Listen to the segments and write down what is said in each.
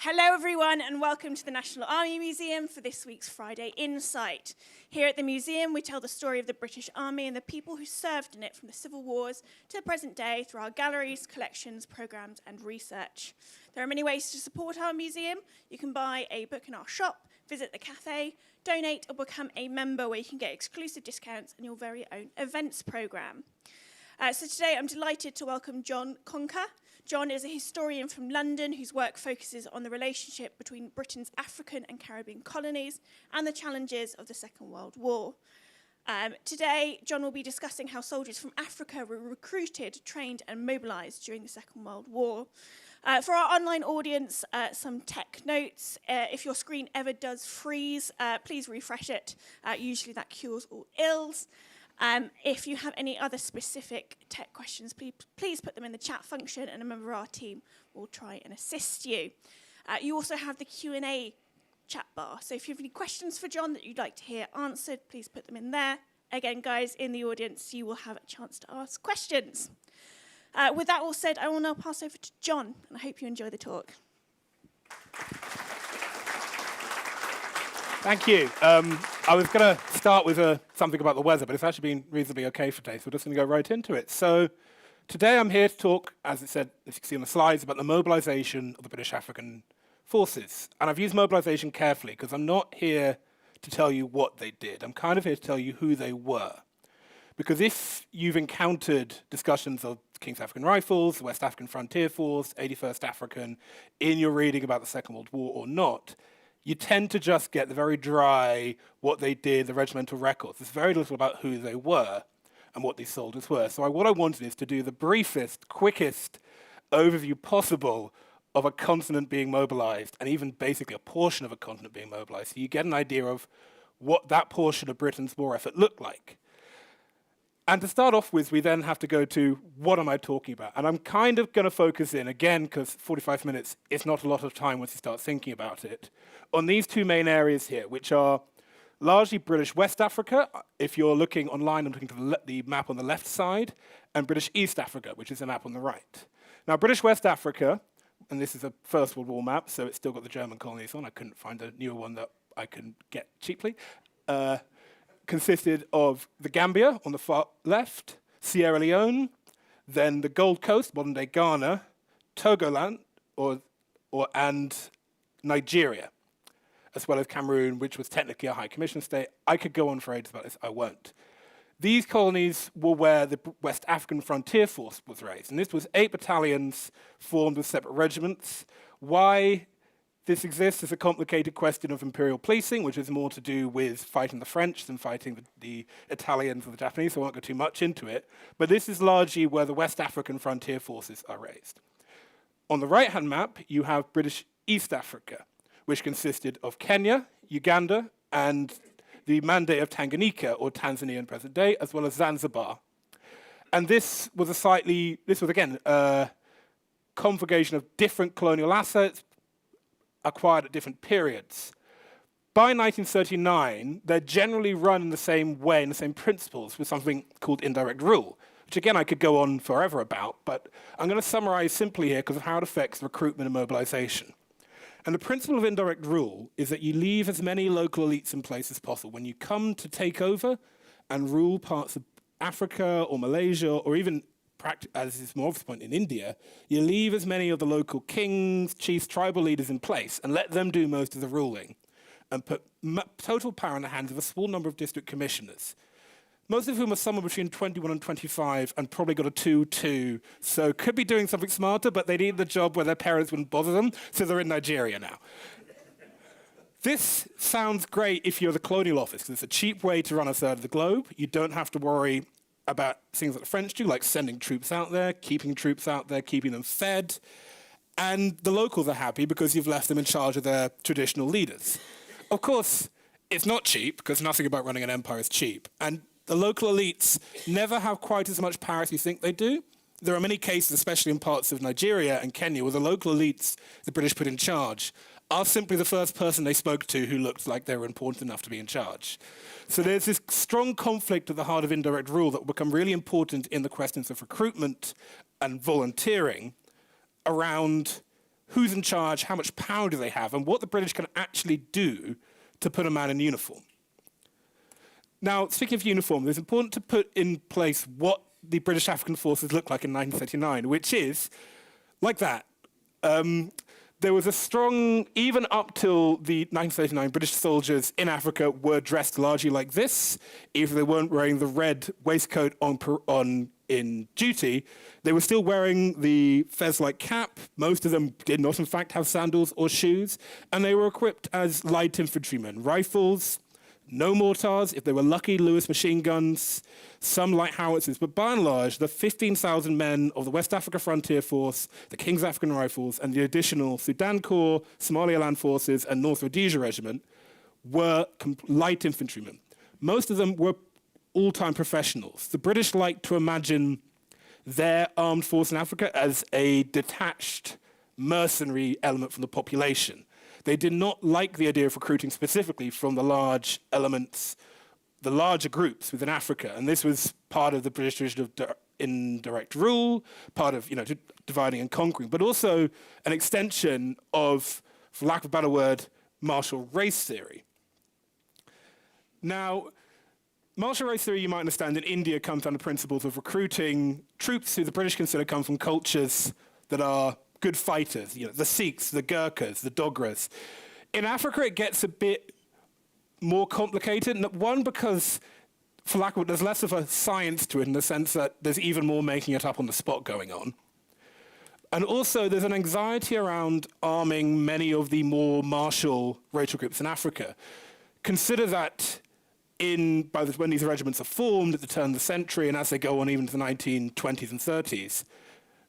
Hello everyone and welcome to the National Army Museum for this week's Friday Insight. Here at the museum we tell the story of the British Army and the people who served in it from the Civil Wars to the present day through our galleries, collections, programmes and research. There are many ways to support our museum. You can buy a book in our shop, visit the cafe, donate or become a member where you can get exclusive discounts and your very own events programme. So today I'm delighted to welcome John Concagh. John is a historian from London whose work focuses on the relationship between Britain's African and Caribbean colonies and the challenges of the Second World War. Today, John will be discussing how soldiers from Africa were recruited, trained and mobilised during the Second World War. For our online audience, some tech notes. If your screen ever does freeze, please refresh it. Usually that cures all ills. If you have any other specific tech questions, please put them in the chat function and a member of our team will try and assist you. You also have the Q&A chat bar, so if you have any questions for John that you'd like to hear answered, please put them in there. Again, guys, in the audience, you will have a chance to ask questions. With that all said, I will now pass over to John, and I hope you enjoy the talk. Thank you. I was going to start with something about the weather, but it's actually been reasonably okay for today, so we're just going to go right into it. So today I'm here to talk, as it said, as you can see on the slides, about the mobilisation of the British African forces. And I've used mobilisation carefully because I'm not here to tell you what they did. I'm kind of here to tell you who they were. Because if you've encountered discussions of King's African Rifles, the West African Frontier Force, 81st African, in your reading about the Second World War or not, you tend to just get the very dry, what they did, the regimental records. There's very little about who they were and what these soldiers were. So what I wanted is to do the briefest, quickest overview possible of a continent being mobilized, and even basically a portion of a continent being mobilized. So you get an idea of what that portion of Britain's war effort looked like. And to start off with, we then have to go to what am I talking about? And I'm kind of going to focus in, again, because 45 minutes is not a lot of time once you start thinking about it, on these two main areas here, which are largely British West Africa, if you're looking online and looking to the map on the left side, and British East Africa, which is the map on the right. Now, British West Africa, and this is a First World War map, so it's still got the German colonies on. I couldn't find a newer one that I can get cheaply. Consisted of the Gambia on the far left, Sierra Leone, then the Gold Coast, modern-day Ghana, Togoland, and Nigeria, as well as Cameroon, which was technically a high commission state. I could go on for ages about this, I won't. These colonies were where the West African Frontier Force was raised, and this was 8 battalions formed with separate regiments. Why this exists is a complicated question of imperial policing, which is more to do with fighting the French than fighting the Italians or the Japanese, so I won't go too much into it. But this is largely where the West African Frontier Forces are raised. On the right-hand map, you have British East Africa, which consisted of Kenya, Uganda, and the Mandate of Tanganyika, or Tanzania in present day, as well as Zanzibar. And this was again, a conflagration of different colonial assets, acquired at different periods. By 1939, they're generally run in the same way, in the same principles, with something called indirect rule, which again I could go on forever about, but I'm going to summarize simply here because of how it affects recruitment and mobilization. And the principle of indirect rule is that you leave as many local elites in place as possible. When you come to take over and rule parts of Africa or Malaysia or even as is more of the point in India, you leave as many of the local kings, chiefs, tribal leaders in place and let them do most of the ruling and put total power in the hands of a small number of district commissioners, most of whom are somewhere between 21 and 25 and probably got a 2-2, so could be doing something smarter, but they need the job where their parents wouldn't bother them, so they're in Nigeria now. This sounds great if you're the colonial office, because it's a cheap way to run a third of the globe. You don't have to worry about things that the French do, like sending troops out there, keeping troops out there, keeping them fed. And the locals are happy because you've left them in charge of their traditional leaders. Of course, it's not cheap, because nothing about running an empire is cheap. And the local elites never have quite as much power as you think they do. There are many cases, especially in parts of Nigeria and Kenya, where the local elites the British put in charge are simply the first person they spoke to who looked like they were important enough to be in charge. So there's this strong conflict at the heart of indirect rule that will become really important in the questions of recruitment and volunteering around who's in charge, how much power do they have, and what the British can actually do to put a man in uniform. Now, speaking of uniform, it's important to put in place what the British African forces looked like in 1939, which is like that. There was a strong, even up till the 1939, British soldiers in Africa were dressed largely like this. If they weren't wearing the red waistcoat in duty, they were still wearing the fez-like cap. Most of them did not, in fact, have sandals or shoes. And they were equipped as light infantrymen, rifles, no mortars, if they were lucky, Lewis machine guns, some light howitzers. But by and large, the 15,000 men of the West Africa Frontier Force, the King's African Rifles, and the additional Sudan Corps, Somalia Land Forces, and North Rhodesia Regiment were light infantrymen. Most of them were all-time professionals. The British liked to imagine their armed force in Africa as a detached mercenary element from the population. They did not like the idea of recruiting specifically from the large elements, the larger groups within Africa. And this was part of the British tradition of indirect rule, part of dividing and conquering, but also an extension of, for lack of a better word, martial race theory. Now, martial race theory, you might understand, in India comes under principles of recruiting troops who the British consider come from cultures that are good fighters, the Sikhs, the Gurkhas, the Dogras. In Africa, it gets a bit more complicated. One, because, for lack of it, there's less of a science to it in the sense that there's even more making it up on the spot going on. And also, there's an anxiety around arming many of the more martial racial groups in Africa. Consider that when these regiments are formed at the turn of the century and as they go on even to the 1920s and 30s,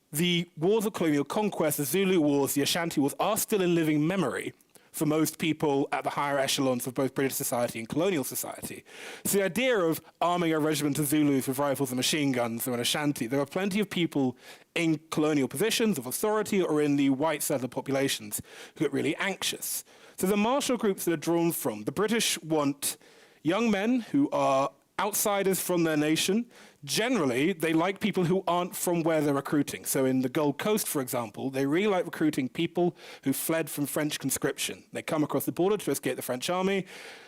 the wars of colonial conquest, the Zulu Wars, the Ashanti Wars, are still in living memory for most people at the higher echelons of both British society and colonial society. So the idea of arming a regiment of Zulus with rifles and machine guns or an Ashanti, there are plenty of people in colonial positions of authority or in the white settler populations who get really anxious. So the martial groups that are drawn from, the British want young men who are outsiders from their nation. Generally, they like people who aren't from where they're recruiting. So in the Gold Coast, for example, they really like recruiting people who fled from French conscription. They come across the border to escape the French army.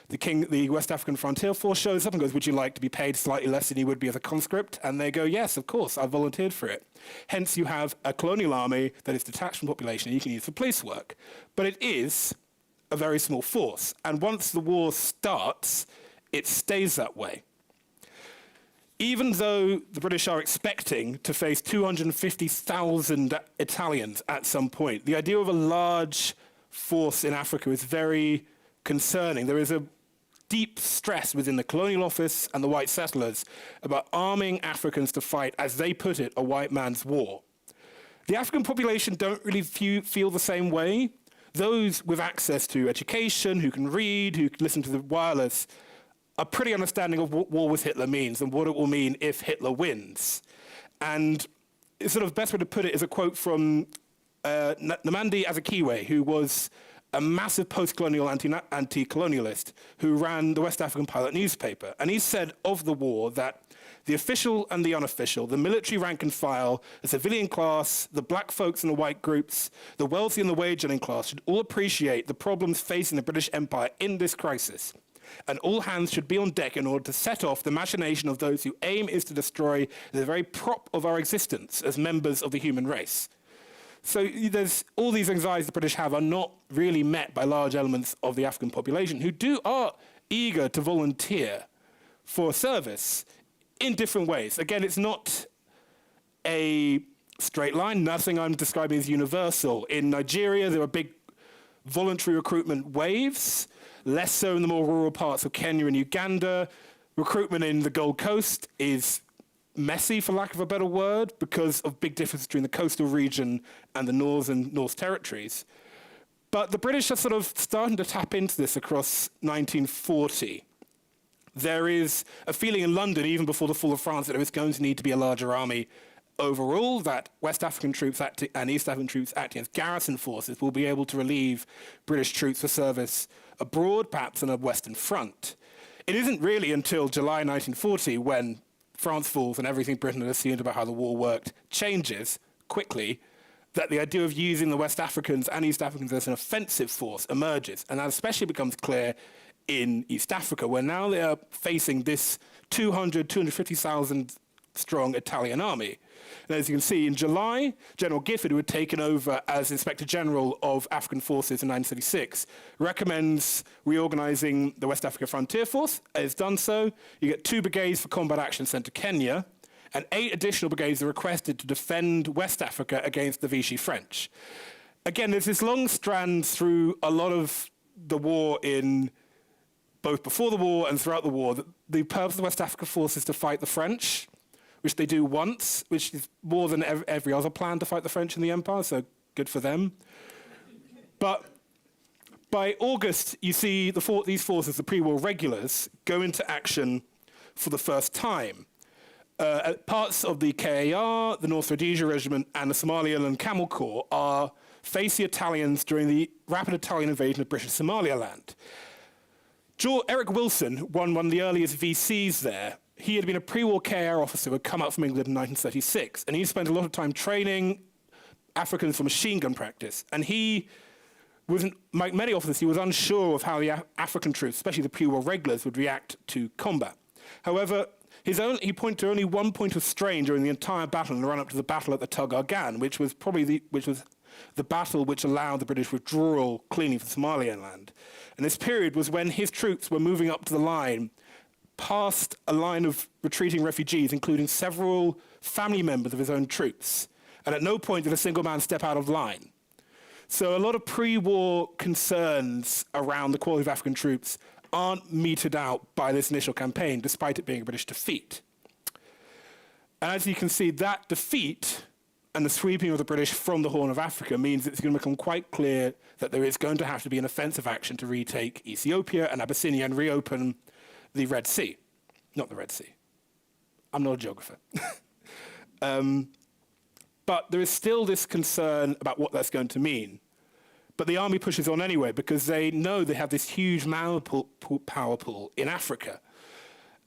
The West African Frontier Force shows up and goes, "Would you like to be paid slightly less than you would be as a conscript?" And they go, "Yes, of course, I volunteered for it." Hence, you have a colonial army that is detached from the population and you can use for police work. But it is a very small force. And once the war starts, it stays that way. Even though the British are expecting to face 250,000 Italians at some point, the idea of a large force in Africa is very concerning. There is a deep stress within the Colonial Office and the white settlers about arming Africans to fight, as they put it, a white man's war. The African population don't really feel the same way. Those with access to education, who can read, who can listen to the wireless, are pretty understanding of what war with Hitler means and what it will mean if Hitler wins. And the sort of best way to put it is a quote from Nnamdi Azikiwe, who was a massive post-colonial anti-colonialist who ran the West African Pilot newspaper. And he said of the war that the official and the unofficial, the military rank and file, the civilian class, the black folks and the white groups, the wealthy and the wage-earning class should all appreciate the problems facing the British Empire in this crisis. And all hands should be on deck in order to set off the machination of those whose aim is to destroy the very prop of our existence as members of the human race. So there's all these anxieties the British have are not really met by large elements of the African population who are eager to volunteer for service in different ways. Again, it's not a straight line. Nothing I'm describing is universal. In Nigeria, there are big voluntary recruitment waves, less so in the more rural parts of Kenya and Uganda. Recruitment in the Gold Coast is messy, for lack of a better word, because of big difference between the coastal region and the North Territories. But the British are sort of starting to tap into this across 1940. There is a feeling in London, even before the fall of France, that there is going to need to be a larger army overall, that West African troops and East African troops acting as garrison forces will be able to relieve British troops for service abroad, perhaps on a Western front. It isn't really until July 1940 when France falls and everything Britain had assumed about how the war worked changes quickly, that the idea of using the West Africans and East Africans as an offensive force emerges. And that especially becomes clear in East Africa, where now they are facing this 250,000 strong Italian army. And as you can see, in July, General Gifford, who had taken over as Inspector General of African Forces in 1936, recommends reorganizing the West Africa Frontier Force. It's done so. You get 2 brigades for combat action sent to Kenya, and 8 additional brigades are requested to defend West Africa against the Vichy French. Again, there's this long strand through a lot of the war in both before the war and throughout the war, that the purpose of the West Africa Force is to fight the French, which they do once, which is more than every other plan to fight the French in the Empire, so good for them. But by August, you see these forces, the pre-war regulars, go into action for the first time. Parts of the KAR, the North Rhodesia Regiment, and the Somaliland Camel Corps face the Italians during the rapid Italian invasion of British Somaliland. Eric Wilson won one of the earliest VCs there. He had been a pre-war KAR officer who had come out from England in 1936, and he spent a lot of time training Africans for machine gun practice. And he was, like many officers, he was unsure of how the African troops, especially the pre-war regulars, would react to combat. However, he pointed to only one point of strain during the entire battle in the run-up to the battle at the Tug Gan, which was the battle which allowed the British withdrawal cleanly from Somaliland. And this period was when his troops were moving up to the line, past a line of retreating refugees, including several family members of his own troops. And at no point did a single man step out of line. So a lot of pre-war concerns around the quality of African troops aren't meted out by this initial campaign, despite it being a British defeat. And as you can see, that defeat and the sweeping of the British from the Horn of Africa means it's going to become quite clear that there is going to have to be an offensive action to retake Ethiopia and Abyssinia and reopen the Red Sea. Not the Red Sea. I'm not a geographer. But there is still this concern about what that's going to mean. But the army pushes on anyway because they know they have this huge power pool in Africa.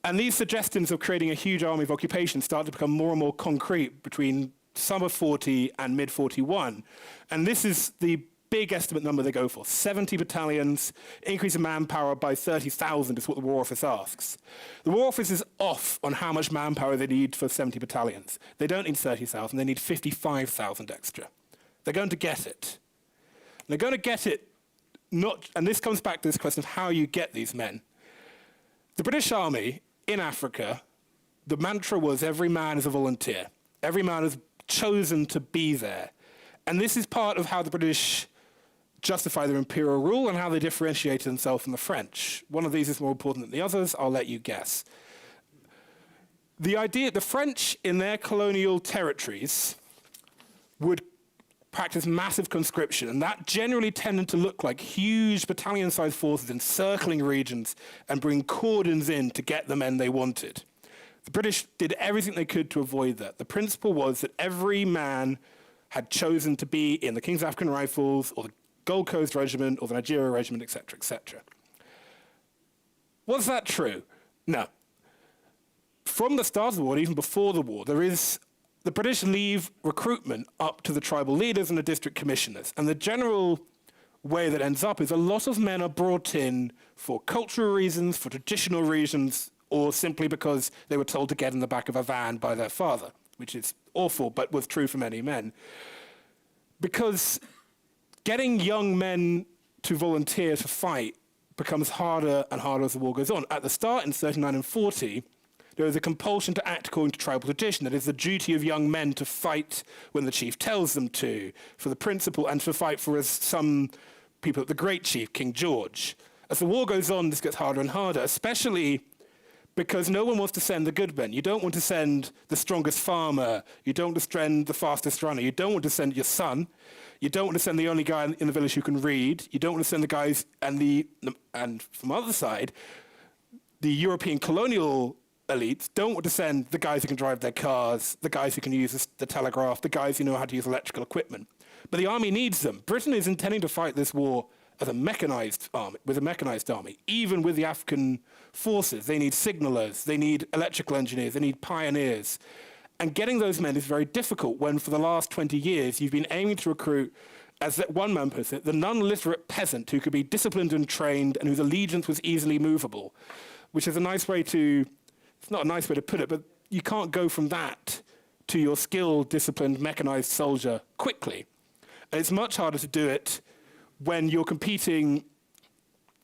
And these suggestions of creating a huge army of occupation start to become more and more concrete between summer 40 and mid 41. And this is the big estimate number they go for. 70 battalions, increase of manpower by 30,000 is what the War Office asks. The War Office is off on how much manpower they need for 70 battalions. They don't need 30,000, they need 55,000 extra. They're going to get it. They're going to get it, and this comes back to this question of how you get these men. The British Army in Africa, the mantra was every man is a volunteer. Every man is chosen to be there. And this is part of how the British justify their imperial rule and how they differentiated themselves from the French. One of these is more important than the others. I'll let you guess. The French in their colonial territories would practice massive conscription, and that generally tended to look like huge battalion-sized forces encircling regions and bring cordons in to get the men they wanted. The British did everything they could to avoid that. The principle was that every man had chosen to be in the King's African Rifles or the Gold Coast Regiment or the Nigeria Regiment, etc., etc. Was that true? No. From the start of the war, even before the war, the British leave recruitment up to the tribal leaders and the district commissioners. And the general way that ends up is a lot of men are brought in for cultural reasons, for traditional reasons, or simply because they were told to get in the back of a van by their father, which is awful, but was true for many men. Because getting young men to volunteer to fight becomes harder and harder as the war goes on. At the start, in 39 and 40, there is a compulsion to act according to tribal tradition. That is the duty of young men to fight when the chief tells them to, for the principle, and to fight for, as some people, the great chief, King George. As the war goes on, this gets harder and harder, especially because no one wants to send the good men. You don't want to send the strongest farmer. You don't want to send the fastest runner. You don't want to send your son. You don't want to send the only guy in the village who can read. You don't want to send the guys, and from the other side, the European colonial elites don't want to send the guys who can drive their cars, the guys who can use the telegraph, the guys who know how to use electrical equipment. But the army needs them. Britain is intending to fight this war as a mechanized army, with a mechanized army. Even with the African forces, they need signalers, they need electrical engineers, they need pioneers. And getting those men is very difficult when for the last 20 years you've been aiming to recruit, as one man puts it, the non-literate peasant who could be disciplined and trained and whose allegiance was easily movable, which is a nice way to, it's not a nice way to put it, but you can't go from that to your skilled, disciplined, mechanized soldier quickly. And it's much harder to do it when you're competing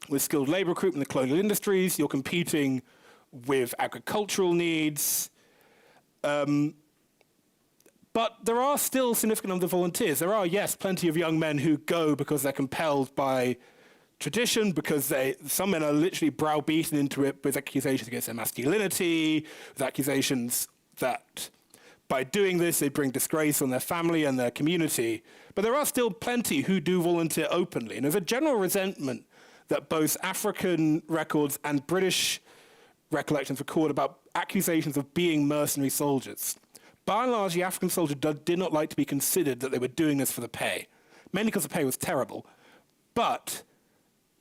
with skilled labor recruitment in the colonial industries, you're competing with agricultural needs. But there are still significant number of volunteers. There are, yes, plenty of young men who go because they're compelled by tradition, because some men are literally browbeaten into it with accusations against their masculinity, with accusations that by doing this they bring disgrace on their family and their community. But there are still plenty who do volunteer openly. And there's a general resentment that both African records and British recollections record about accusations of being mercenary soldiers. By and large, the African soldier did not like to be considered that they were doing this for the pay, mainly because the pay was terrible. But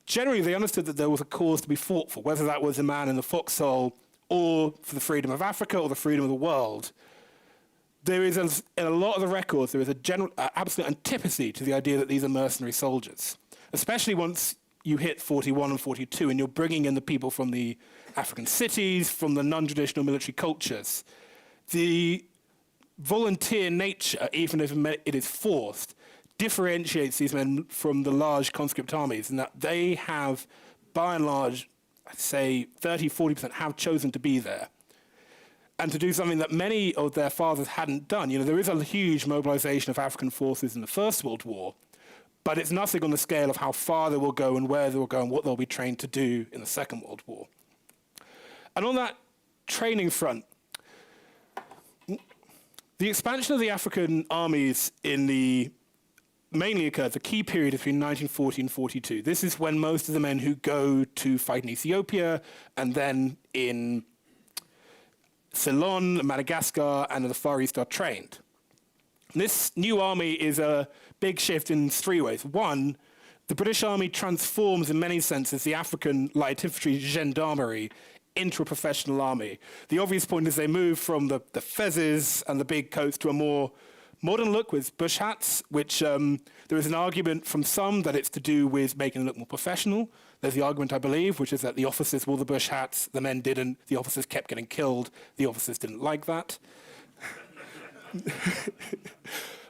generally, they understood that there was a cause to be fought for, whether that was a man in the foxhole or for the freedom of Africa or the freedom of the world. There is, in a lot of the records, there is a general, absolute antipathy to the idea that these are mercenary soldiers, especially once you hit 41 and 42 and you're bringing in the people from the African cities, from the non-traditional military cultures. The volunteer nature, even if it is forced, differentiates these men from the large conscript armies in that they have, by and large, I'd say 30, 40% have chosen to be there and to do something that many of their fathers hadn't done. You know, there is a huge mobilization of African forces in the First World War, but it's nothing on the scale of how far they will go and where they will go and what they'll be trained to do in the Second World War. And on that training front, the expansion of the African armies mainly occurred the key period between 1940 and 42. This is when most of the men who go to fight in Ethiopia and then in Ceylon, Madagascar, and the Far East are trained. This new army is a big shift in three ways. One, the British Army transforms in many senses the African light infantry gendarmerie into a professional army. The obvious point is they move from the fezzes and the big coats to a more modern look with bush hats, which there is an argument from some that it's to do with making them look more professional. There's the argument, I believe, which is that the officers wore the bush hats, the men didn't, the officers kept getting killed, the officers didn't like that.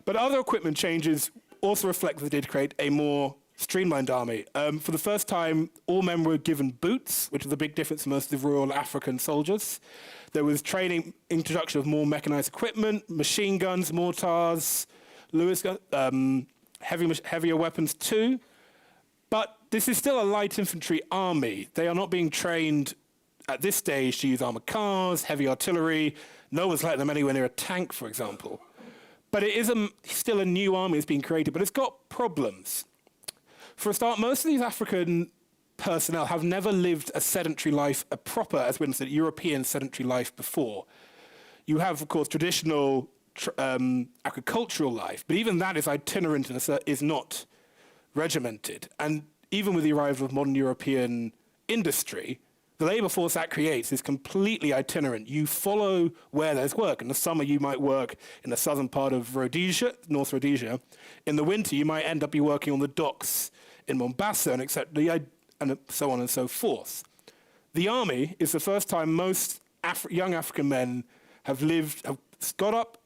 But other equipment changes also reflect that they did create a more streamlined army. For the first time, all men were given boots, which was a big difference from most of the Royal African soldiers. There was training, introduction of more mechanized equipment, machine guns, mortars, Lewis guns, heavier weapons too. But this is still a light infantry army. They are not being trained at this stage to use armored cars, heavy artillery. No one's letting them anywhere near a tank, for example. But it is still a new army that's being created, but it's got problems. For a start, most of these African personnel have never lived a sedentary life, a proper, as we said, European sedentary life before. You have, of course, traditional agricultural life, but even that is itinerant and is not regimented. And even with the arrival of modern European industry, the labour force that creates is completely itinerant. You follow where there's work. In the summer, you might work in the southern part of Rhodesia, North Rhodesia. In the winter, you might end up working on the docks in Mombasa, and so on and so forth. The army is the first time most young African men have got up,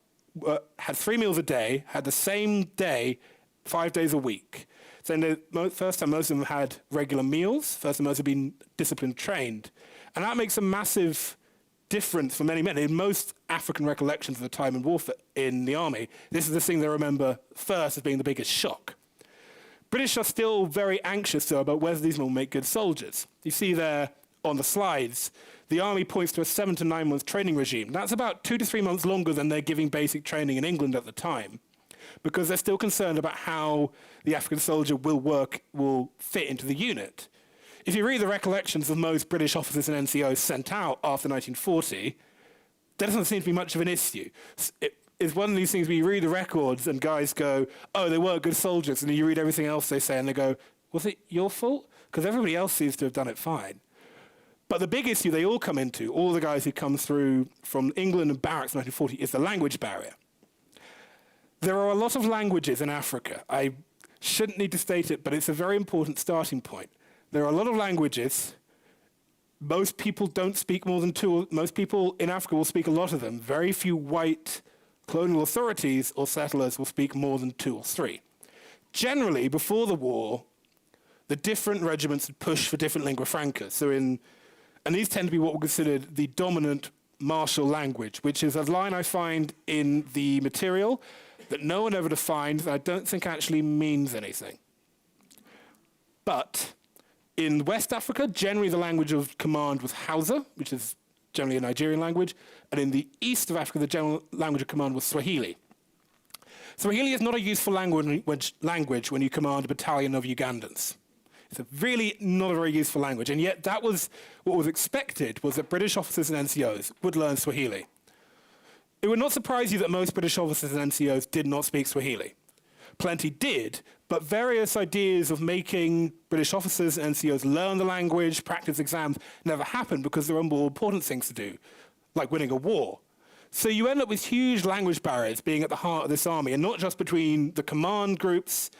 had 3 meals a day, had the same day, 5 days a week. So the first time most of them had regular meals, first time most have been disciplined trained. And that makes a massive difference for many men. In most African recollections of the time in warfare in the army, this is the thing they remember first as being the biggest shock. British are still very anxious, though, about whether these men will make good soldiers. You see there on the slides, the army points to a 7 to 9 month training regime. That's about 2 to 3 months longer than they're giving basic training in England at the time, because they're still concerned about how the African soldier will fit into the unit. If you read the recollections of most British officers and NCOs sent out after 1940, there doesn't seem to be much of an issue. It's one of these things where you read the records and guys go, oh, they were good soldiers, and then you read everything else they say and they go, was it your fault? Because everybody else seems to have done it fine. But the big issue they all come into, all the guys who come through from England and barracks in 1940, is the language barrier. There are a lot of languages in Africa. I shouldn't need to state it, but it's a very important starting point. There are a lot of languages. Most people don't speak more than two. Most people in Africa will speak a lot of them. Very few white colonial authorities or settlers will speak more than two or three. Generally, before the war, the different regiments would push for different lingua francas. And these tend to be what were considered the dominant martial language, which is a line I find in the material that no one ever defines, and I don't think actually means anything. But in West Africa, generally the language of command was Hausa, which is generally a Nigerian language, and in the east of Africa, the general language of command was Swahili. Swahili is not a useful language when you command a battalion of Ugandans. It's really not a very useful language, and yet that was what was expected, was that British officers and NCOs would learn Swahili. It would not surprise you that most British officers and NCOs did not speak Swahili. Plenty did, but various ideas of making British officers and NCOs learn the language, practice exams, never happened because there were more important things to do, like winning a war. So you end up with huge language barriers being at the heart of this army, and not just between the command groups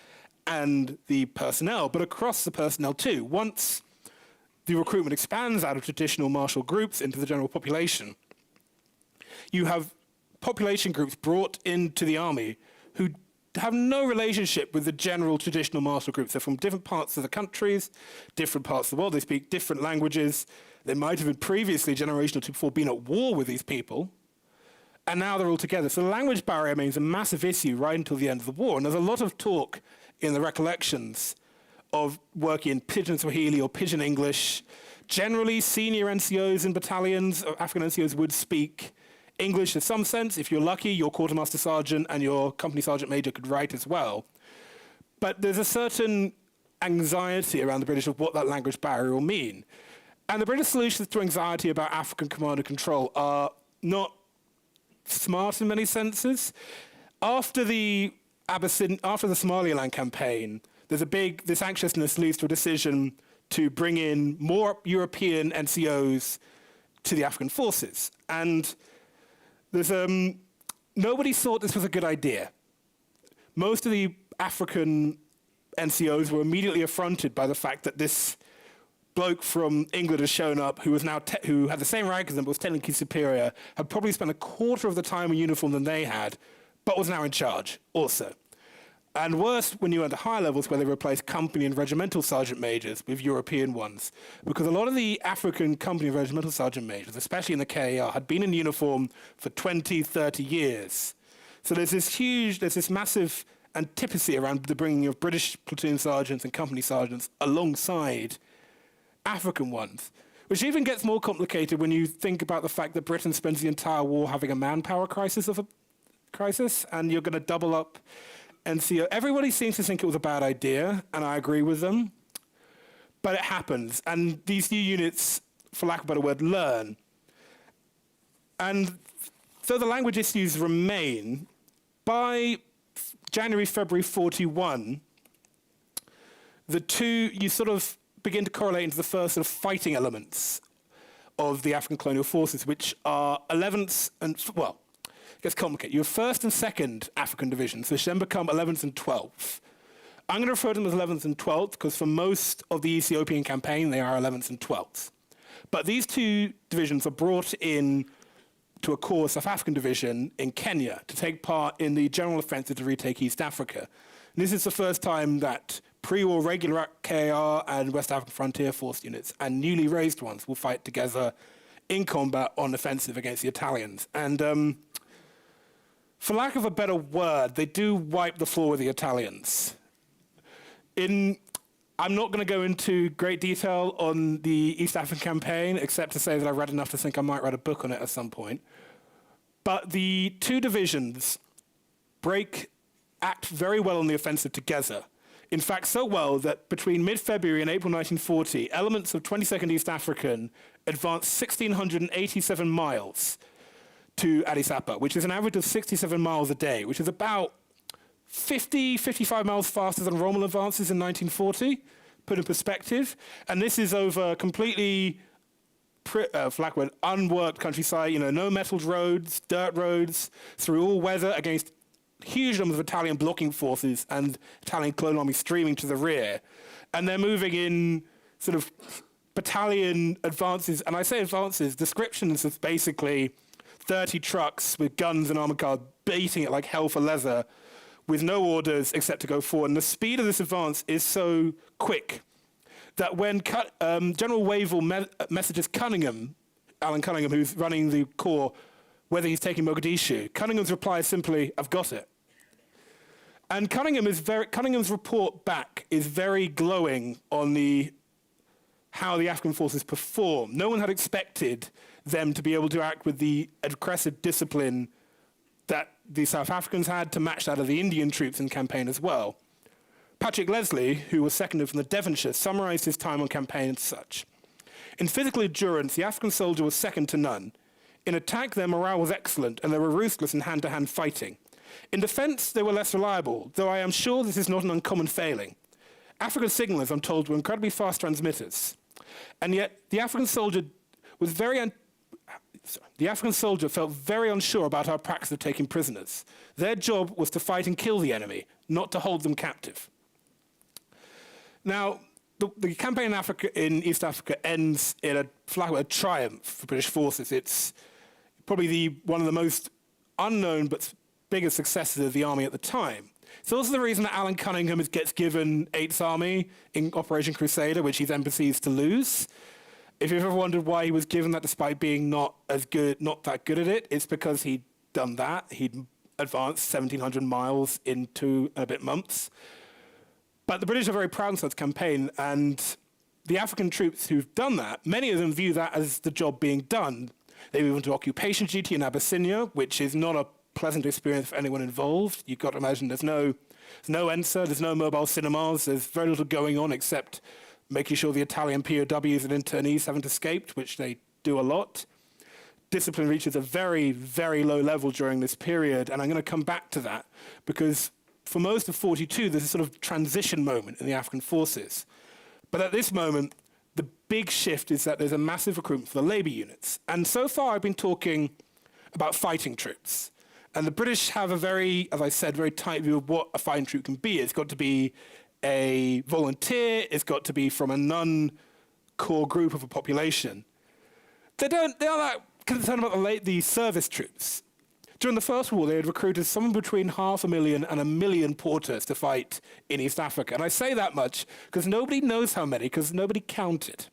and the personnel, but across the personnel too. Once the recruitment expands out of traditional martial groups into the general population, you have population groups brought into the army who have no relationship with the general traditional martial groups. They're from different parts of the countries, different parts of the world. They speak different languages. They might have been previously, a generation or two before, been at war with these people, and now they're all together. So the language barrier remains a massive issue right until the end of the war. And there's a lot of talk in the recollections of working in Pidgin Swahili or Pidgin English. Generally, senior NCOs in battalions, African NCOs, would speak English in some sense. If you're lucky, your quartermaster sergeant and your company sergeant major could write as well. But there's a certain anxiety around the British of what that language barrier will mean. And the British solutions to anxiety about African command and control are not smart in many senses. After the Somaliland campaign, this anxiousness leads to a decision to bring in more European NCOs to the African forces. And nobody thought this was a good idea. Most of the African NCOs were immediately affronted by the fact that this bloke from England has shown up who had the same rank as them but was technically superior, had probably spent a quarter of the time in uniform than they had, but was now in charge also. And worse, when you went to higher levels where they replaced company and regimental sergeant majors with European ones, because a lot of the African company and regimental sergeant majors, especially in the KAR, had been in uniform for 20, 30 years. So there's this massive antipathy around the bringing of British platoon sergeants and company sergeants alongside African ones, which even gets more complicated when you think about the fact that Britain spends the entire war having a manpower crisis, and you're going to double up NCO. Everybody seems to think it was a bad idea, and I agree with them, but it happens, and these new units, for lack of a better word, learn. And so the language issues remain. By January, February 41, the two, you sort of begin to correlate into the first sort of fighting elements of the African colonial forces, which are 11th and, well, it gets complicated. You have 1st and 2nd African divisions, which then become 11th and 12th. I'm going to refer to them as 11th and 12th because for most of the Ethiopian campaign, they are 11th and 12th. But these two divisions are brought in to a core South African division in Kenya to take part in the general offensive to retake East Africa. And this is the first time that pre-war regular KAR and West African Frontier Force units and newly raised ones will fight together in combat on offensive against the Italians. And for lack of a better word, they do wipe the floor with the Italians. I'm not going to go into great detail on the East African campaign, except to say that I read enough to think I might write a book on it at some point. But the two divisions act very well on the offensive together. In fact, so well that between mid-February and April 1940, elements of 22nd East African advanced 1,687 miles to Addis Ababa, which is an average of 67 miles a day, which is about 55 miles faster than Rommel advances in 1940, put in perspective. And this is over completely for lack of a word, unworked countryside, no metalled roads, dirt roads, through all weather against huge numbers of Italian blocking forces and Italian colonial army streaming to the rear. And they're moving in sort of battalion advances, and I say advances, descriptions of basically 30 trucks with guns and armoured cars beating it like hell for leather with no orders except to go forward. And the speed of this advance is so quick that when General Wavell messages Cunningham, Alan Cunningham, who's running the corps, whether he's taking Mogadishu, Cunningham's reply is simply, "I've got it." And Cunningham's report back is very glowing on how the African forces perform. No one had expected them to be able to act with the aggressive discipline that the South Africans had to match that of the Indian troops in campaign as well. Patrick Leslie, who was seconded from the Devonshire, summarised his time on campaign as such. In physical endurance, the African soldier was second to none. In attack, their morale was excellent, and they were ruthless in hand-to-hand fighting. In defence, they were less reliable, though I am sure this is not an uncommon failing. African signallers, I'm told, were incredibly fast transmitters. And yet, the African soldier felt very unsure about our practice of taking prisoners. Their job was to fight and kill the enemy, not to hold them captive. Now, the campaign in East Africa ends in a triumph for British forces. It's probably one of the most unknown but biggest successes of the army at the time. It's also the reason that Alan Cunningham gets given 8th Army in Operation Crusader, which he then proceeds to lose. If you've ever wondered why he was given that despite being not that good at it, it's because he'd done that. He'd advanced 1,700 miles in 2 and a bit months. But the British are very proud of that campaign, and the African troops who've done that, many of them view that as the job being done. They move into occupation duty in Abyssinia, which is not a pleasant experience for anyone involved. You've got to imagine there's no ENSA, there's no mobile cinemas, there's very little going on except making sure the Italian POWs and internees haven't escaped, which they do a lot. Discipline reaches a very, very low level during this period, and I'm going to come back to that, because for most of 42, there's a sort of transition moment in the African forces. But at this moment, the big shift is that there's a massive recruitment for the labour units. And so far, I've been talking about fighting troops. And the British have a very, as I said, very tight view of what a fighting troop can be. It's got to be a volunteer. It's got to be from a non-core group of a population. They are that concerned about the service troops. During the First War, they had recruited somewhere between 500,000 and 1 million porters to fight in East Africa. And I say that much because nobody knows how many, because nobody counted.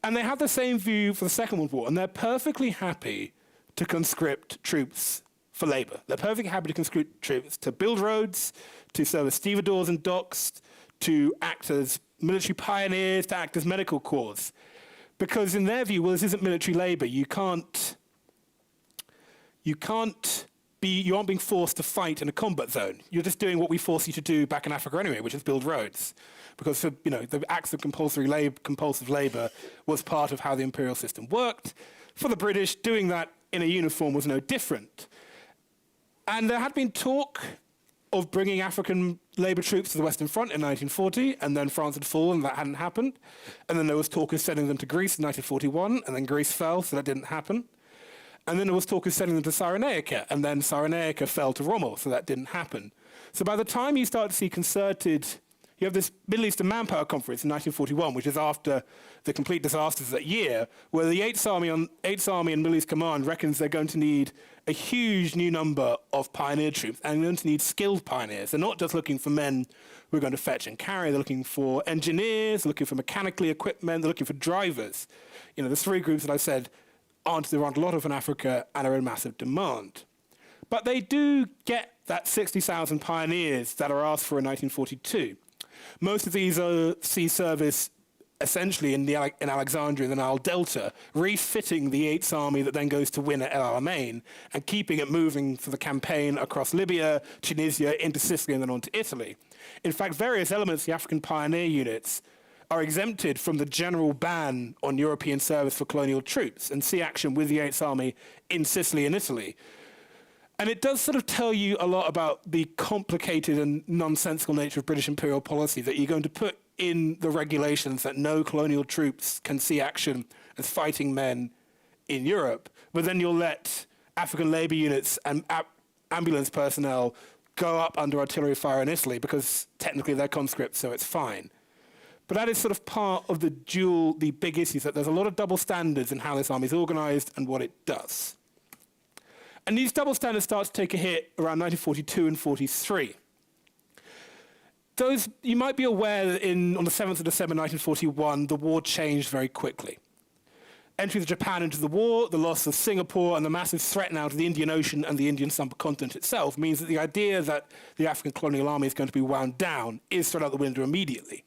And they had the same view for the Second World War, and they're perfectly happy to conscript troops for labour. They're perfectly happy to conscript troops to build roads, to serve as stevedores and docks, to act as military pioneers, to act as medical corps. Because in their view, well, this isn't military labour. You aren't being forced to fight in a combat zone. You're just doing what we forced you to do back in Africa anyway, which is build roads. Because the acts of compulsive labour was part of how the imperial system worked. For the British, doing that in a uniform was no different. And there had been talk of bringing African labour troops to the Western Front in 1940, and then France had fallen, and that hadn't happened. And then there was talk of sending them to Greece in 1941, and then Greece fell, so that didn't happen. And then there was talk of sending them to Cyrenaica, and then Cyrenaica fell to Rommel, so that didn't happen. So by the time you start to see you have this Middle Eastern Manpower Conference in 1941, which is after the complete disasters of that year, where the 8th Army and Middle East Command reckons they're going to need a huge new number of pioneer troops, and they're going to need skilled pioneers. They're not just looking for men who are going to fetch and carry. They're looking for engineers, they're looking for mechanically equipment, they're looking for drivers. The 3 groups that I said there aren't a lot of in Africa and are in massive demand. But they do get that 60,000 pioneers that are asked for in 1942. Most of these see service essentially in Alexandria and the Nile Delta, refitting the 8th Army that then goes to win at El Alamein and keeping it moving for the campaign across Libya, Tunisia, into Sicily and then on to Italy. In fact, various elements of the African pioneer units are exempted from the general ban on European service for colonial troops and see action with the 8th Army in Sicily and Italy. And it does sort of tell you a lot about the complicated and nonsensical nature of British imperial policy, that you're going to put in the regulations that no colonial troops can see action as fighting men in Europe, but then you'll let African labour units and ambulance personnel go up under artillery fire in Italy because technically they're conscripts, so it's fine. But that is sort of part of the big issues, that there's a lot of double standards in how this army is organised and what it does. And these double standards start to take a hit around 1942 and 43. You might be aware that on the 7th of December 1941, the war changed very quickly. Entry of Japan into the war, the loss of Singapore, and the massive threat now to the Indian Ocean and the Indian subcontinent itself means that the idea that the African colonial army is going to be wound down is thrown out the window immediately.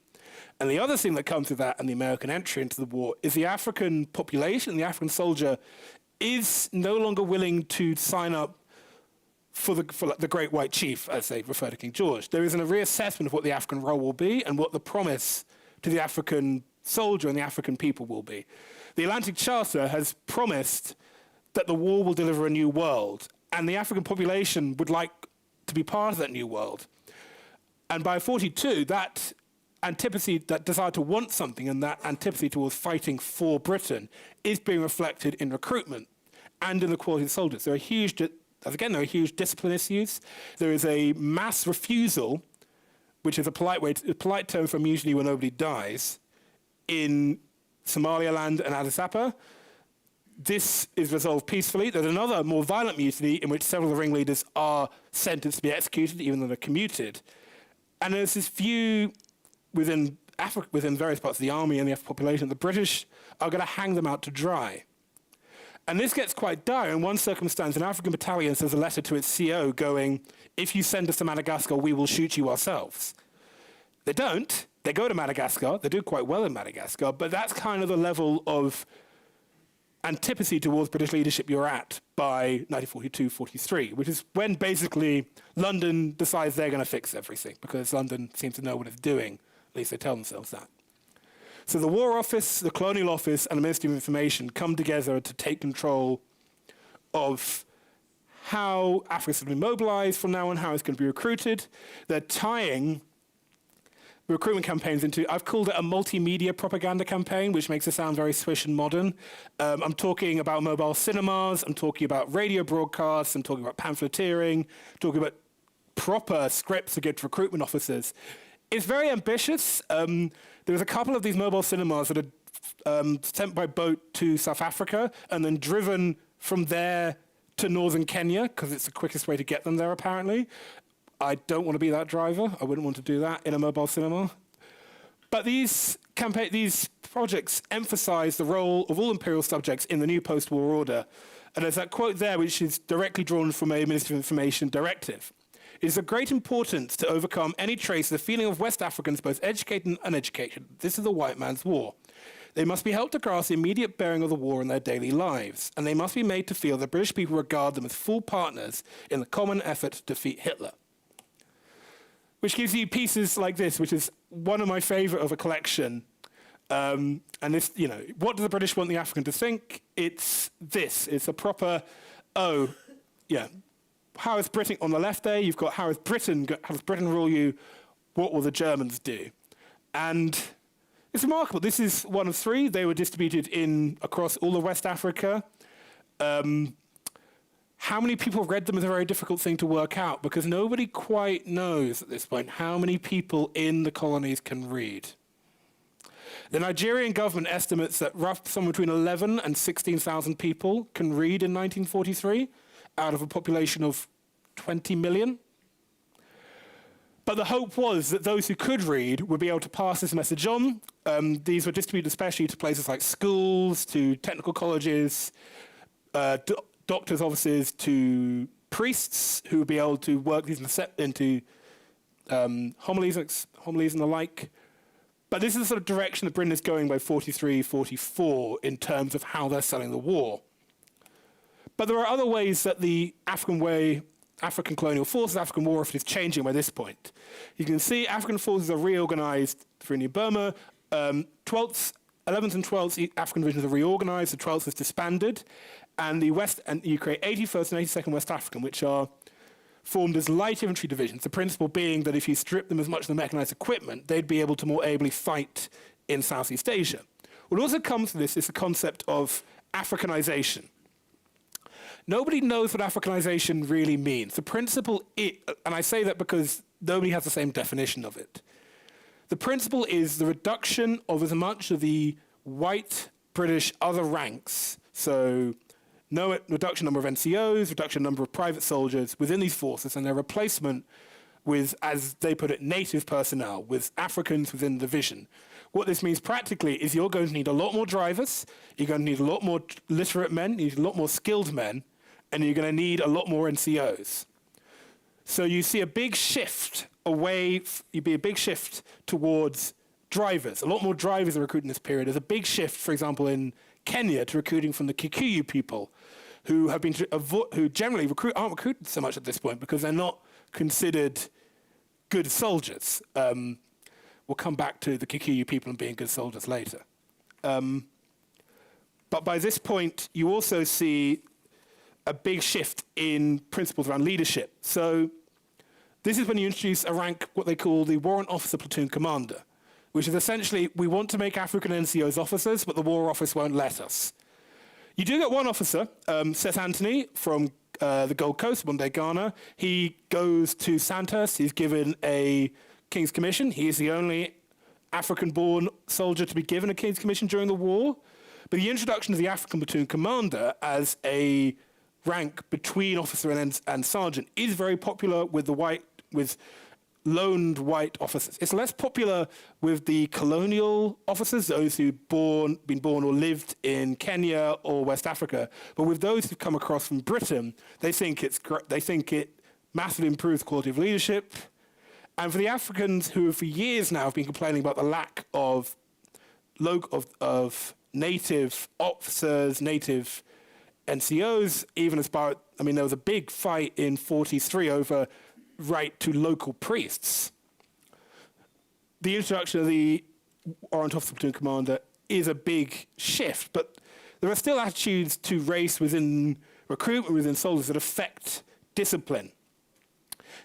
And the other thing that comes with that and the American entry into the war is the African population, the African soldier, is no longer willing to sign up for the Great White Chief, as they refer to King George. There is a reassessment of what the African role will be and what the promise to the African soldier and the African people will be. The Atlantic Charter has promised that the war will deliver a new world, and the African population would like to be part of that new world. And by 42, that antipathy, that desire to want something, and that antipathy towards fighting for Britain is being reflected in recruitment and in the quality of soldiers. There are huge discipline issues. There is a mass refusal, which is a polite term for mutiny when nobody dies, in Somaliland and Addis Ababa. This is resolved peacefully. There's another more violent mutiny in which several of the ringleaders are sentenced to be executed, even though they're commuted. And there's this view within various parts of the army and the population, the British are going to hang them out to dry. And this gets quite dire. In one circumstance, an African battalion sends a letter to its CO going, if you send us to Madagascar, we will shoot you ourselves. They don't. They go to Madagascar. They do quite well in Madagascar, but that's kind of the level of antipathy towards British leadership you're at by 1942-43, which is when basically London decides they're going to fix everything, because London seems to know what it's doing. At least they tell themselves that. So the War Office, the Colonial Office, and the Ministry of Information come together to take control of how Africa's going to be mobilised from now on, how it's going to be recruited. They're tying recruitment campaigns into, I've called it a multimedia propaganda campaign, which makes it sound very swish and modern. I'm talking about mobile cinemas, I'm talking about radio broadcasts, I'm talking about pamphleteering, talking about proper scripts to give to recruitment officers. It's very ambitious. There's a couple of these mobile cinemas that are sent by boat to South Africa and then driven from there to northern Kenya, because it's the quickest way to get them there, apparently. I don't want to be that driver. I wouldn't want to do that in a mobile cinema. But these projects emphasize the role of all imperial subjects in the new post-war order. And there's that quote there, which is directly drawn from a Ministry of Information directive. It is of great importance to overcome any trace of the feeling of West Africans, both educated and uneducated. This is a white man's war. They must be helped to grasp the immediate bearing of the war in their daily lives, and they must be made to feel that British people regard them as full partners in the common effort to defeat Hitler. Which gives you pieces like this, which is one of my favourite of a collection. And this, what do the British want the African to think? It's this. It's a proper, how is Britain on the left there? You've got how does Britain rule you? What will the Germans do? And it's remarkable. This is one of three. They were distributed across all of West Africa. How many people read them is a very difficult thing to work out, because nobody quite knows at this point how many people in the colonies can read. The Nigerian government estimates that somewhere between 11 and 16,000 people can read in 1943 out of a population of 20 million. But the hope was that those who could read would be able to pass this message on. These were distributed especially to places like schools, to technical colleges, doctors' offices, to priests who would be able to work these into homilies and the like. But this is the sort of direction that Britain is going by 43, 44 in terms of how they're selling the war. But there are other ways that the African colonial forces, African war effort is changing by this point. You can see African forces are reorganized through New Burma. 11th and 12th African divisions are reorganized, the 12th is disbanded, and you create 81st and 82nd West African, which are formed as light infantry divisions, the principle being that if you strip them as much of the mechanized equipment, they'd be able to more ably fight in Southeast Asia. What also comes from this is the concept of Africanization. Nobody knows what Africanization really means. The principle, and I say that because nobody has the same definition of it. The principle is the reduction of as much of the white British other ranks, so no reduction number of NCOs, reduction number of private soldiers within these forces, and their replacement with, as they put it, native personnel, with Africans within the division. What this means practically is you're going to need a lot more drivers, you're going to need a lot more literate men, you need a lot more skilled men, and you're going to need a lot more NCOs. So you see a big shift towards drivers. A lot more drivers are recruited in this period. There's a big shift, for example, in Kenya to recruiting from the Kikuyu people, who have been who generally aren't recruited so much at this point because they're not considered good soldiers. We'll come back to the Kikuyu people and being good soldiers later. But by this point, you also see a big shift in principles around leadership. So this is when you introduce a rank, what they call the Warrant Officer Platoon Commander, which is essentially, we want to make African NCOs officers, but the War Office won't let us. You do get one officer, Seth Anthony, from the Gold Coast, one day Ghana. He goes to Sandhurst. He's given a King's Commission. He is the only African-born soldier to be given a King's Commission during the war. But the introduction of the African Platoon Commander as a rank between officer and sergeant is very popular with loaned white officers. It's less popular with the colonial officers, those who've been born or lived in Kenya or West Africa. But with those who've come across from Britain, they think it massively improves the quality of leadership. And for the Africans who for years now have been complaining about the lack of native officers, native NCOs, even as far, there was a big fight in 43 over right to local priests. The introduction of the Warrant Officer Platoon Commander is a big shift, but there are still attitudes to race within recruitment, within soldiers that affect discipline.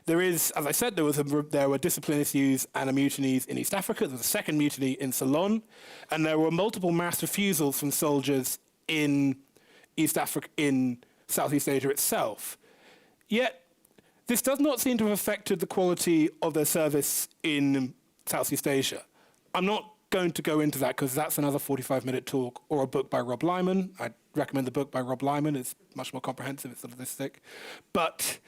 There is, as I said, there were discipline issues and mutinies in East Africa. There was a second mutiny in Ceylon, and there were multiple mass refusals from soldiers in East Africa, in Southeast Asia itself. Yet, this does not seem to have affected the quality of their service in Southeast Asia. I'm not going to go into that because that's another 45-minute talk or a book by Rob Lyman. I'd recommend the book by Rob Lyman. It's much more comprehensive, it's sort of this thick. But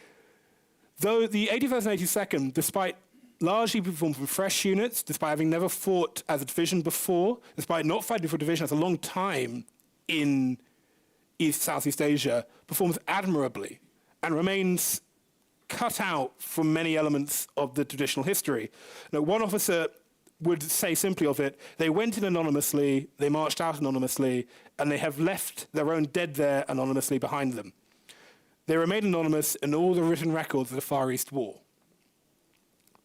though the 81st and 82nd, despite largely performed from fresh units, despite having never fought as a division before, despite not fighting for a division as a long time in Southeast Asia, performs admirably and remains cut out from many elements of the traditional history. Now, one officer would say simply of it, they went in anonymously, they marched out anonymously, and they have left their own dead there anonymously behind them. They remain anonymous in all the written records of the Far East War.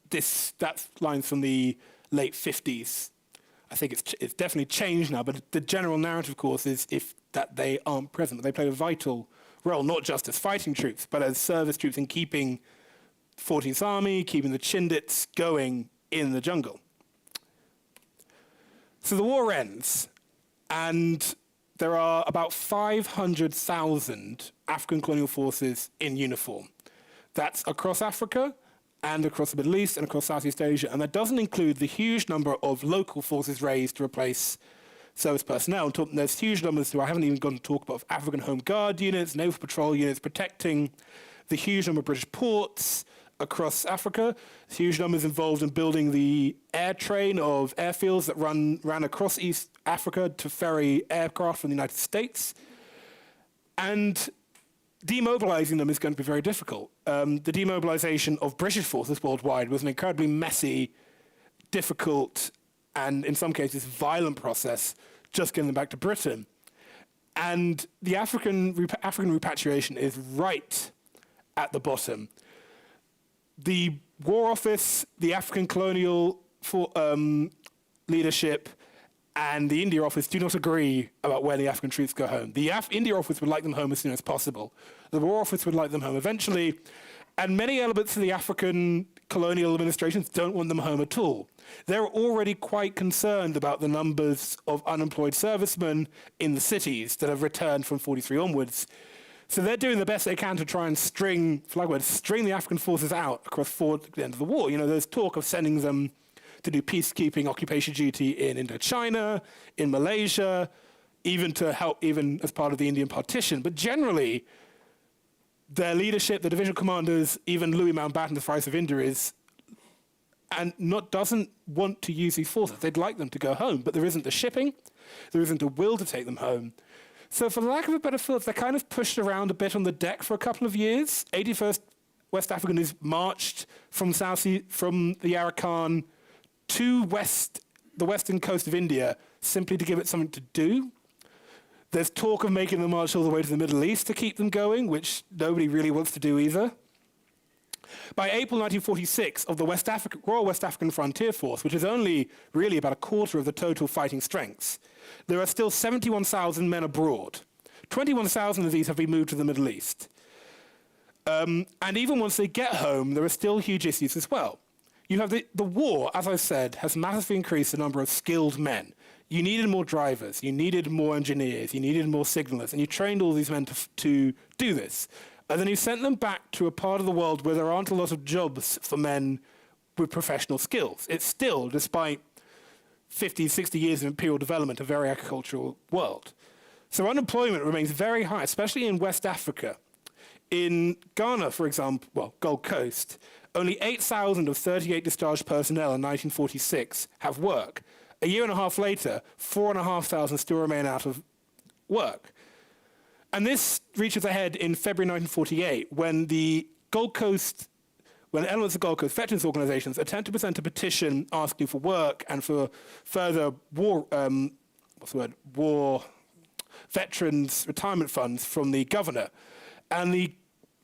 That's lines from the late 50s. I think it's definitely changed now, but the general narrative, of course, is that they aren't present. They play a vital role, not just as fighting troops, but as service troops in keeping 14th Army, keeping the Chindits going in the jungle. So the war ends, and there are about 500,000 African colonial forces in uniform. That's across Africa, and across the Middle East, and across Southeast Asia, and that doesn't include the huge number of local forces raised to replace service personnel. There's huge numbers who I haven't even gone to talk about, of African Home Guard units, naval patrol units, protecting the huge number of British ports across Africa. There's huge numbers involved in building the air train of airfields that ran across East Africa to ferry aircraft from the United States. And demobilizing them is going to be very difficult. The demobilization of British forces worldwide was an incredibly messy, difficult, and in some cases violent process, just getting them back to Britain. And the African repatriation is right at the bottom. The War Office, the African colonial leadership, and the India Office do not agree about where the African troops go home. The India Office would like them home as soon as possible. The War Office would like them home eventually. And many elements of the African colonial administrations don't want them home at all. They're already quite concerned about the numbers of unemployed servicemen in the cities that have returned from 43 onwards. So they're doing the best they can to try and string the African forces out across the end of the war. You know, there's talk of sending them to do peacekeeping occupation duty in Indochina, in Malaysia, even as part of the Indian partition. But generally, their leadership, the divisional commanders, even Louis Mountbatten, the Vice of India, doesn't want to use these forces. They'd like them to go home, but there isn't the shipping, there isn't a will to take them home. So for lack of a better phrase, they're kind of pushed around a bit on the deck for a couple of years. 81st West African is marched from the Arakan to the western coast of India simply to give it something to do. There's talk of making the march all the way to the Middle East to keep them going, which nobody really wants to do either. By April 1946, of the Royal West African Frontier Force, which is only really about a quarter of the total fighting strengths, there are still 71,000 men abroad. 21,000 of these have been moved to the Middle East. And even once they get home, there are still huge issues as well. You have the war, as I said, has massively increased the number of skilled men. You needed more drivers, you needed more engineers, you needed more signalers, and you trained all these men to do this. And then you sent them back to a part of the world where there aren't a lot of jobs for men with professional skills. It's still, despite 50, 60 years of imperial development, a very agricultural world. So unemployment remains very high, especially in West Africa. In Ghana, for example, Gold Coast, only 8,000 of 38 discharged personnel in 1946 have work. A year and a half later, 4,500 still remain out of work. And this reaches a head in February 1948 when elements of Gold Coast veterans organizations attempt to present a petition asking for work and for further war veterans retirement funds from the governor. And the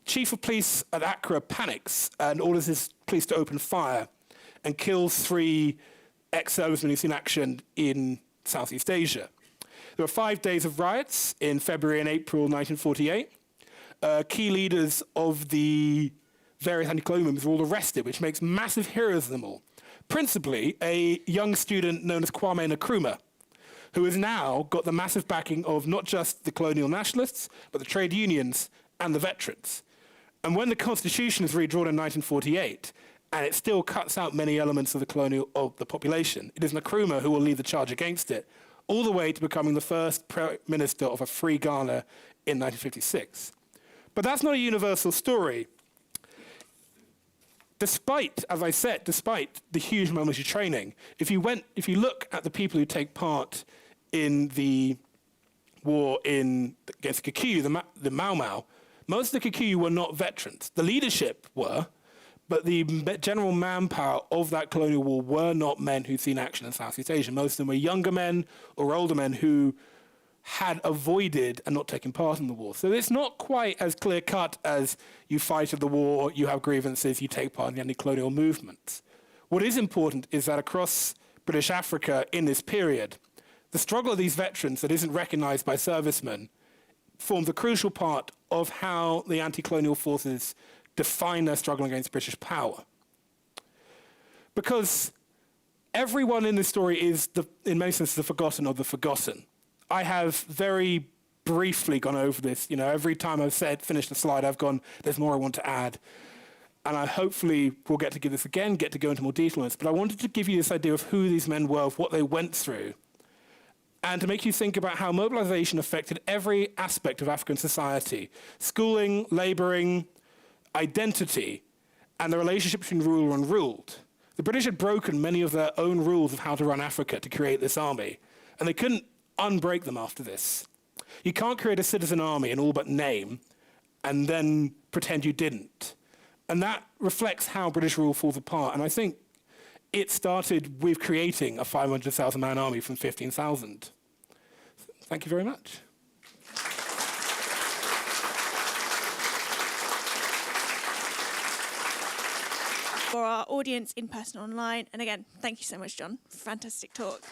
chief of police at Accra panics and orders his police to open fire and kills 3 ex-servicemen who've seen action in Southeast Asia. There were 5 days of riots in February and April 1948. Key leaders of the various anti-colonial movements were all arrested, which makes massive heroes of them all. Principally, a young student known as Kwame Nkrumah, who has now got the massive backing of not just the colonial nationalists, but the trade unions and the veterans. And when the Constitution is redrawn in 1948, and it still cuts out many elements of the population, it is Nkrumah who will lead the charge against it, all the way to becoming the first Prime Minister of a free Ghana in 1956. But that's not a universal story. Despite the huge military training, if you look at the people who take part in the war against the Kikuyu, the Mau Mau, most of the Kikuyu were not veterans. The leadership were, but the general manpower of that colonial war were not men who'd seen action in Southeast Asia. Most of them were younger men or older men who had avoided and not taken part in the war. So it's not quite as clear-cut as you fight at the war, you have grievances, you take part in the anti-colonial movement. What is important is that across British Africa in this period, the struggle of these veterans that isn't recognized by servicemen forms a crucial part of how the anti-colonial forces define their struggle against British power. Because everyone in this story is, in many senses, the forgotten of the forgotten. I have very briefly gone over this. You know, every time I've finished a slide, I've gone, there's more I want to add. And I hopefully will get to give this again, get to go into more detail on this. But I wanted to give you this idea of who these men were, of what they went through, and to make you think about how mobilization affected every aspect of African society: schooling, laboring, identity, and the relationship between ruler and ruled. The British had broken many of their own rules of how to run Africa to create this army, and they couldn't unbreak them after this. You can't create a citizen army in all but name and then pretend you didn't. And that reflects how British rule falls apart. And I think it started with creating a 500,000-man army from 15,000. Thank you very much. For our audience in person online, and again, thank you so much, John. Fantastic talk.